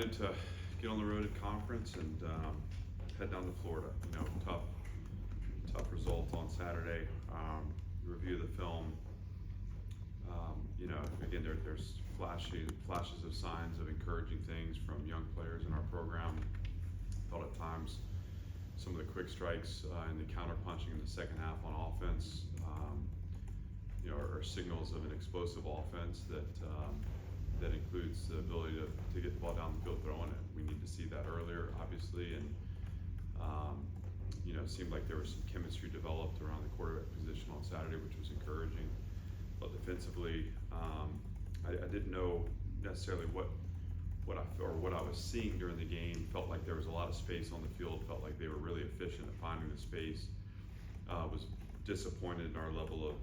To get on the road at conference and head down to Florida. Tough result on Saturday. Review the film. Again, there's flashes of signs of encouraging things from young players in our program. Felt at times some of the quick strikes and the counter punching in the second half on offense, are signals of an explosive offense that includes the ability to get the ball down the field throwing it. We need to see that earlier, obviously, and it seemed like there was some chemistry developed around the quarterback position on Saturday, which was encouraging. But defensively, I didn't know necessarily what I was seeing during the game. Felt like there was a lot of space on the field. Felt like they were really efficient at finding the space. Was disappointed in our level of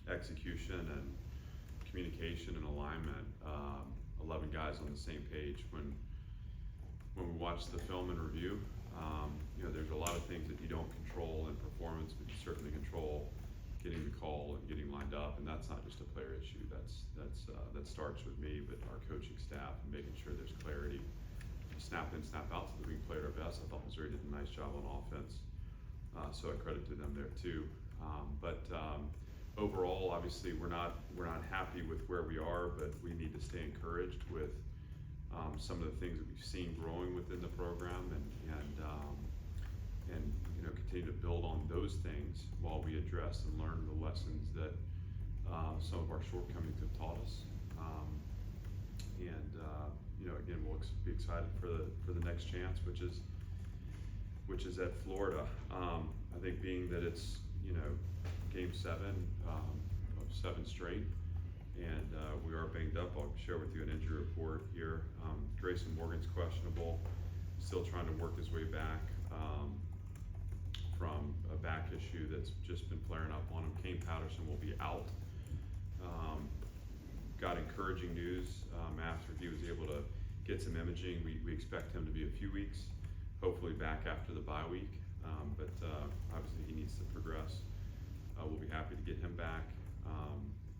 execution and communication and alignment. 11 guys on the same page. When we watch the film and review, there's a lot of things that you don't control in performance, but you certainly control getting the call and getting lined up. And that's not just a player issue. That starts with me, but our coaching staff and making sure there's clarity. Snap in, snap out, so that we can play at our best. I thought Missouri did a nice job on offense, so I credit to them there too. Overall, obviously, we're not happy with where we are, but we need to stay encouraged with some of the things that we've seen growing within the program, and continue to build on those things while we address and learn the lessons that some of our shortcomings have taught us. Again, we'll be excited for the next chance, which is at Florida. I think being that it's game 7 of 7 straight, and we are banged up. I'll share with you an injury report here. Grayson Morgan's questionable, still trying to work his way back from a back issue that's just been flaring up on him. Kane Patterson will be out. Got encouraging news after he was able to get some imaging. We expect him to be a few weeks, hopefully back after the bye week, but obviously he needs to progress. We'll be happy to get him back.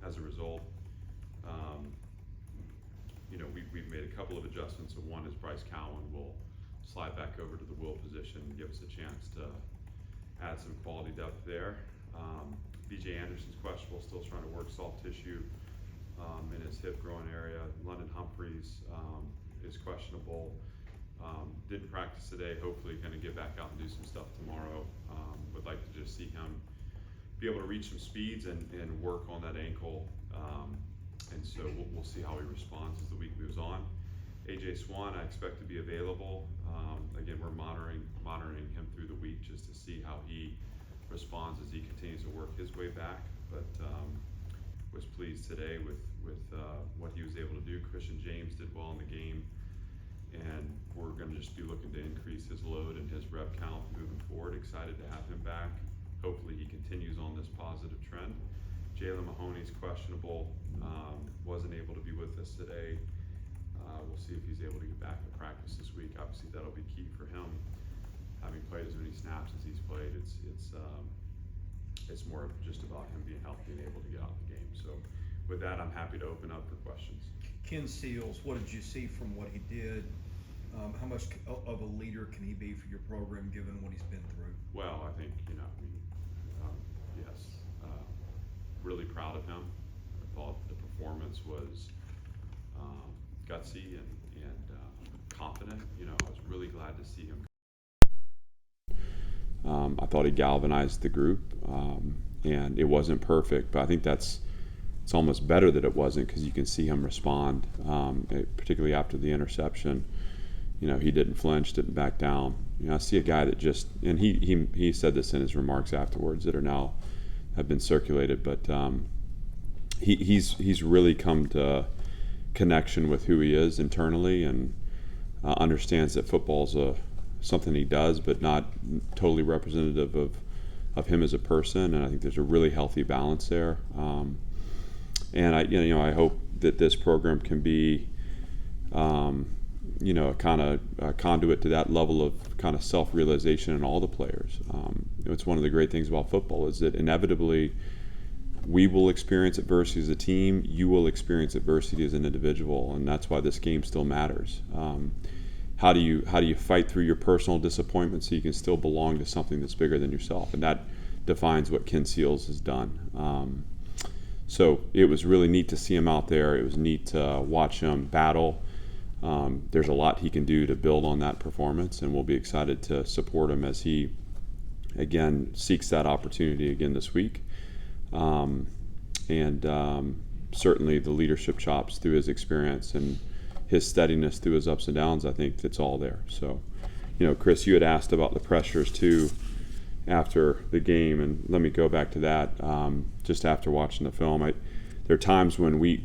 As a result, we've made a couple of adjustments. So one is Bryce Cowan will slide back over to the will position and give us a chance to add some quality depth there. BJ Anderson's questionable, still trying to work soft tissue in his hip groin area. London Humphreys is questionable. Didn't practice today. Hopefully going to get back out and do some stuff tomorrow. Would like to just see him be able to reach some speeds and work on that ankle. And so we'll see how he responds as the week moves on. AJ Swan, I expect to be available. Again, we're monitoring him through the week just to see how he responds as he continues to work his way back. But was pleased today with what he was able to do. Christian James did well in the game, and we're going to just be looking to increase his load and his rep count moving forward. Excited to have him back. Hopefully he continues on this positive trend. Jalen Mahoney's questionable, wasn't able to be with us today. We'll see if he's able to get back to practice this week. Obviously that'll be key for him. Having played as many snaps as he's played, it's more just about him being healthy and able to get out of the game. So with that, I'm happy to open up for questions. Ken Seals, what did you see from what he did? How much of a leader can he be for your program given what he's been through? Well, I think, yes, really proud of him. I thought the performance was gutsy and confident. I was really glad to see him. I thought he galvanized the group, and it wasn't perfect, but I think it's almost better that it wasn't, because you can see him respond, particularly after the interception. He didn't flinch, didn't back down. I see a guy that just, and he said this in his remarks afterwards that are now have been circulated, but he's really come to connection with who he is internally, and understands that football's something he does, but not totally representative of him as a person. And I think there's a really healthy balance there. And I hope that this program can be a kind of conduit to that level of kind of self-realization in all the players. It's one of the great things about football is that inevitably we will experience adversity as a team. You will experience adversity as an individual, and that's why this game still matters. How do you fight through your personal disappointment so you can still belong to something that's bigger than yourself? And that defines what Ken Seals has done. So it was really neat to see him out there. It was neat to watch him battle. There's a lot he can do to build on that performance, and we'll be excited to support him as he, again, seeks that opportunity again this week. Certainly the leadership chops through his experience and his steadiness through his ups and downs, I think it's all there. So, Chris, you had asked about the pressures too after the game, and let me go back to that. Just after watching the film, there are times when we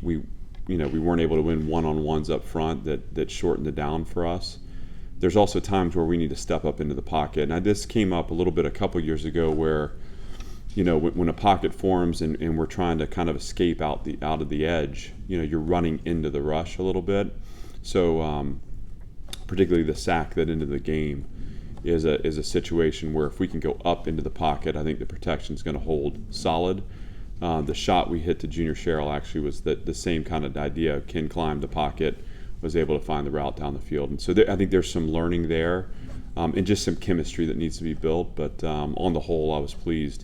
weren't able to win one-on-ones up front that shortened it down for us. There's also times where we need to step up into the pocket. Now, this came up a little bit a couple years ago where, when a pocket forms and we're trying to kind of escape out of the edge, you're running into the rush a little bit. So particularly the sack that ended the game is a situation where if we can go up into the pocket, I think the protection is going to hold solid. The shot we hit to Junior Sherrill actually was the same kind of idea. Ken climbed the pocket, was able to find the route down the field. And so I think there's some learning there and just some chemistry that needs to be built. But on the whole, I was pleased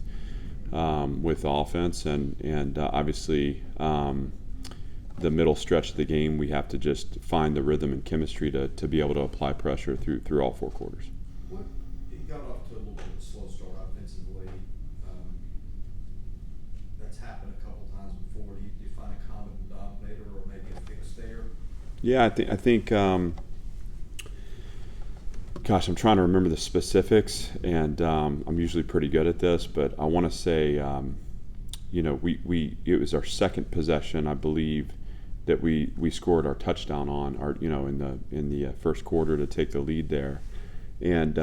with the offense. And obviously the middle stretch of the game, we have to just find the rhythm and chemistry to be able to apply pressure through all four quarters. He got off to a little bit of a slow start offensively. That's happened a couple times before. Do you find a common denominator or maybe a fix there? Yeah, I think gosh, I'm trying to remember the specifics, and I'm usually pretty good at this, but I want to say, it was our second possession, I believe, that we scored our touchdown on, in the first quarter to take the lead there, and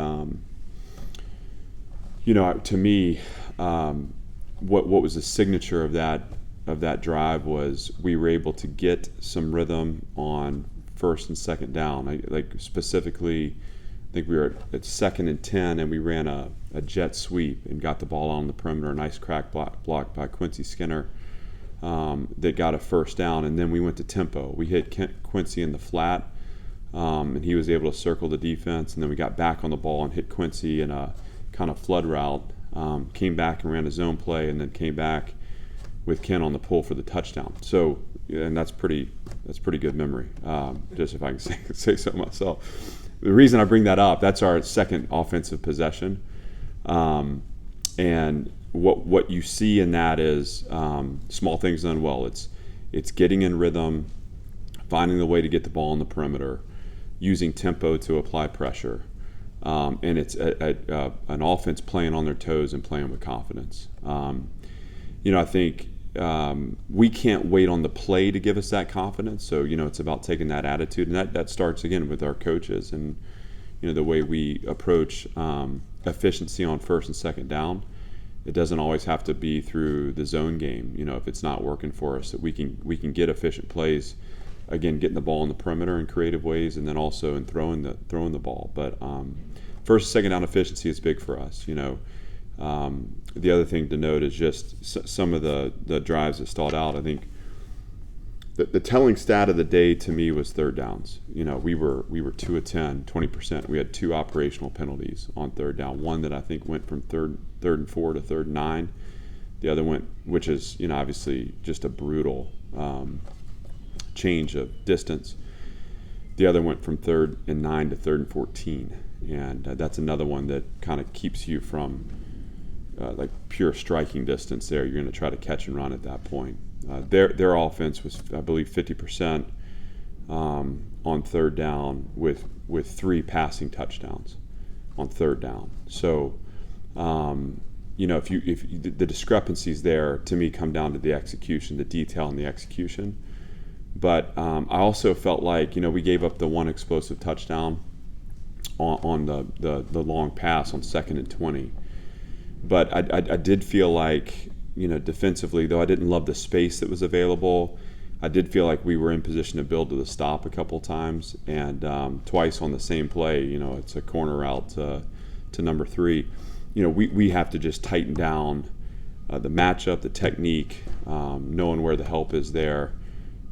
to me, what was the signature of that drive was we were able to get some rhythm on first and second down. Specifically, I think we were at 2nd and 10, and we ran a jet sweep and got the ball on the perimeter, a nice crack block by Quincy Skinner that got a first down, and then we went to tempo. We hit Quincy in the flat, and he was able to circle the defense, and then we got back on the ball and hit Quincy in a kind of flood route, came back and ran a zone play, and then came back with Ken on the pull for the touchdown. So, and that's pretty good memory, just if I can say so myself. The reason I bring that up, that's our second offensive possession, and what you see in that is small things done well. It's getting in rhythm, finding the way to get the ball on the perimeter, using tempo to apply pressure, and it's an offense playing on their toes and playing with confidence. I think we can't wait on the play to give us that confidence. So, it's about taking that attitude, and that starts again with our coaches and, the way we approach efficiency on first and second down. It doesn't always have to be through the zone game. If it's not working for us, that we can get efficient plays, again, getting the ball in the perimeter in creative ways, and then also in throwing the ball. But first and second down efficiency is big for us. The other thing to note is just some of the drives that stalled out. I think the telling stat of the day to me was third downs. We were 2 of 10, 20%. We had 2 operational penalties on third down. One that I think went from third and 4 to 3rd and 9. The other went, which is obviously just a brutal change of distance. The other went from 3rd and 9 to 3rd and 14, and that's another one that kind of keeps you from like pure striking distance there. You're going to try to catch and run at that point. Their offense was, I believe, 50% on third down with 3 passing touchdowns on third down. So, if the discrepancies there to me come down to the execution, the detail in the execution. But I also felt like we gave up the one explosive touchdown on the long pass on 2nd and 20. But I did feel like, defensively, though I didn't love the space that was available, I did feel like we were in position to build to the stop a couple times, and twice on the same play. It's a corner route to number 3. We have to just tighten down the matchup, the technique, knowing where the help is there.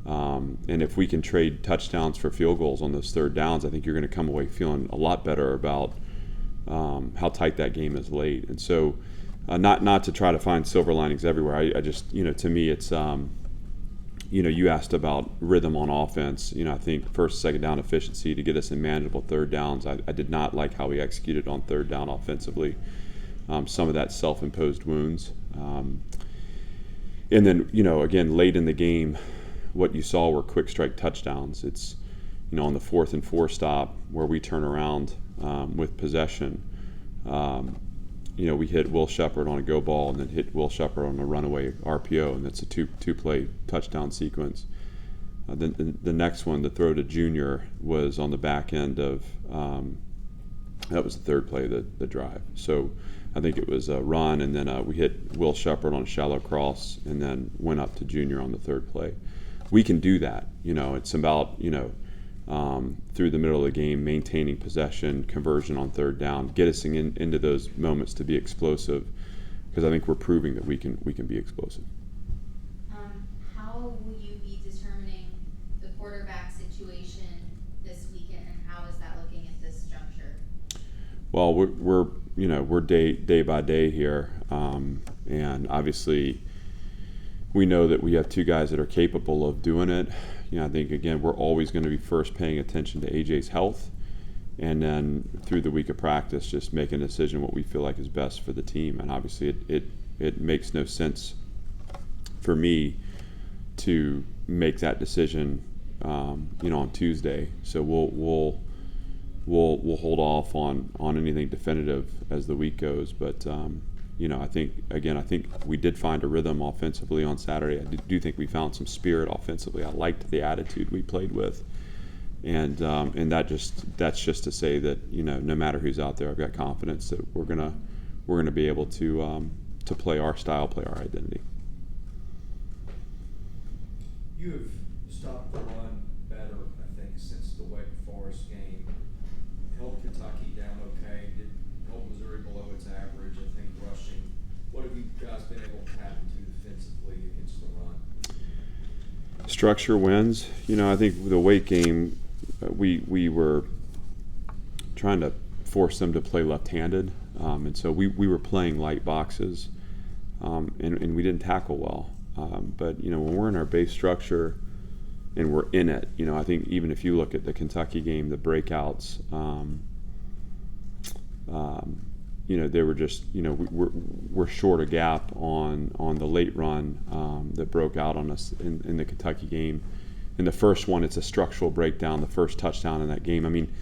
And if we can trade touchdowns for field goals on those third downs, I think you're going to come away feeling a lot better about how tight that game is late. And so, not to try to find silver linings everywhere. I just, to me, it's, you asked about rhythm on offense. I think first, second down efficiency to get us in manageable third downs. I did not like how we executed on third down offensively. Some of that self-imposed wounds. And then, again, late in the game, what you saw were quick strike touchdowns. It's, on the 4th and 4 stop where we turn around with possession. We hit Will Shepard on a go ball and then hit Will Shepard on a runaway RPO, and that's a two-play touchdown sequence. Then the next one, the throw to Junior, was on the back end of that was the third play of the drive. So I think it was a run, and then we hit Will Shepard on a shallow cross, and then went up to Junior on the third play. We can do that. It's about through the middle of the game, maintaining possession, conversion on third down, get us into those moments to be explosive, because I think we're proving that we can be explosive. How will you be determining the quarterback situation this weekend, and how is that looking at this juncture? Well, we're day by day here, and obviously we know that we have two guys that are capable of doing it. I think, again, we're always going to be first paying attention to AJ's health, and then through the week of practice, just making a decision what we feel like is best for the team. And obviously, it makes no sense for me to make that decision, on Tuesday. So we'll hold off on anything definitive as the week goes. But I think we did find a rhythm offensively on Saturday. I do think we found some spirit offensively. I liked the attitude we played with, and that's just to say that no matter who's out there, I've got confidence that we're gonna be able to play our style, play our identity. You have stopped the run better, I think, since the Wake Forest game. Held Kentucky down okay, did hold Missouri below its average, I think, rushing. What have you guys been able to tap into defensively against the run? Structure wins. I think the Wake game, we were trying to force them to play left-handed, and so we were playing light boxes, and we didn't tackle well. But when we're in our base structure and we're in it, I think even if you look at the Kentucky game, the breakouts, they were just, we're short a gap on the late run that broke out on us in the Kentucky game. In the first one, it's a structural breakdown, the first touchdown in that game. I mean,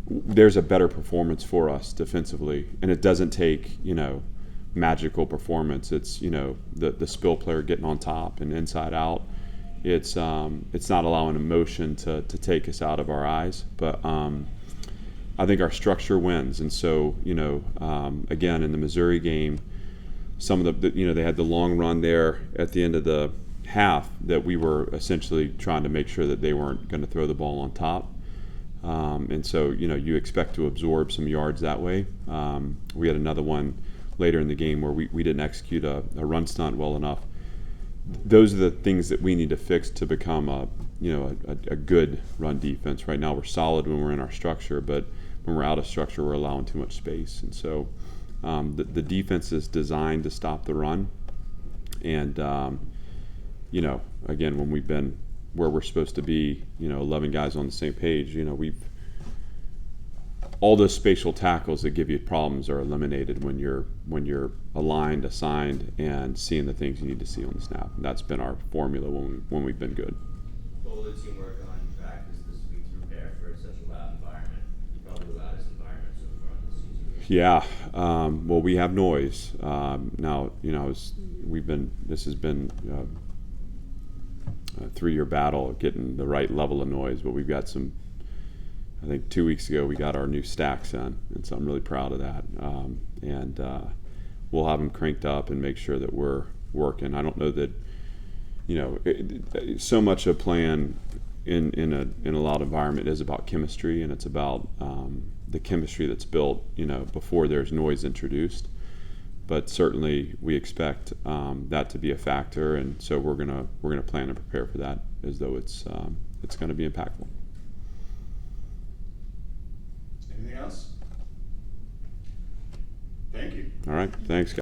there's a better performance for us defensively, and it doesn't take, magical performance. It's, the spill player getting on top and inside out. It's not allowing emotion to take us out of our eyes, but I think our structure wins. And so, again, in the Missouri game, some of they had the long run there at the end of the half that we were essentially trying to make sure that they weren't going to throw the ball on top. And so, you expect to absorb some yards that way. We had another one later in the game where we didn't execute a run stunt well enough. Those are the things that we need to fix to become a good run defense. Right now we're solid when we're in our structure, but when we're out of structure, we're allowing too much space. And so the defense is designed to stop the run. And, again, when we've been where we're supposed to be, 11 guys on the same page, all those spatial tackles that give you problems are eliminated when you're aligned, assigned, and seeing the things you need to see on the snap. And that's been our formula when we've been good. What will the team work on in practice this week to prepare for such a loud environment? Probably the loudest environment so far this season. Yeah. Well, we have noise. Now, this has been a 3-year battle of getting the right level of noise, but we've got some. I think 2 weeks ago we got our new stacks in, and so I'm really proud of that. And we'll have them cranked up and make sure that we're working. I don't know that, so much of playing in a loud environment is about chemistry, and it's about the chemistry that's built, before there's noise introduced. but certainly we expect that to be a factor, and so we're gonna plan and prepare for that as though it's gonna be impactful. Anything else? Thank you. All right, thanks, guys.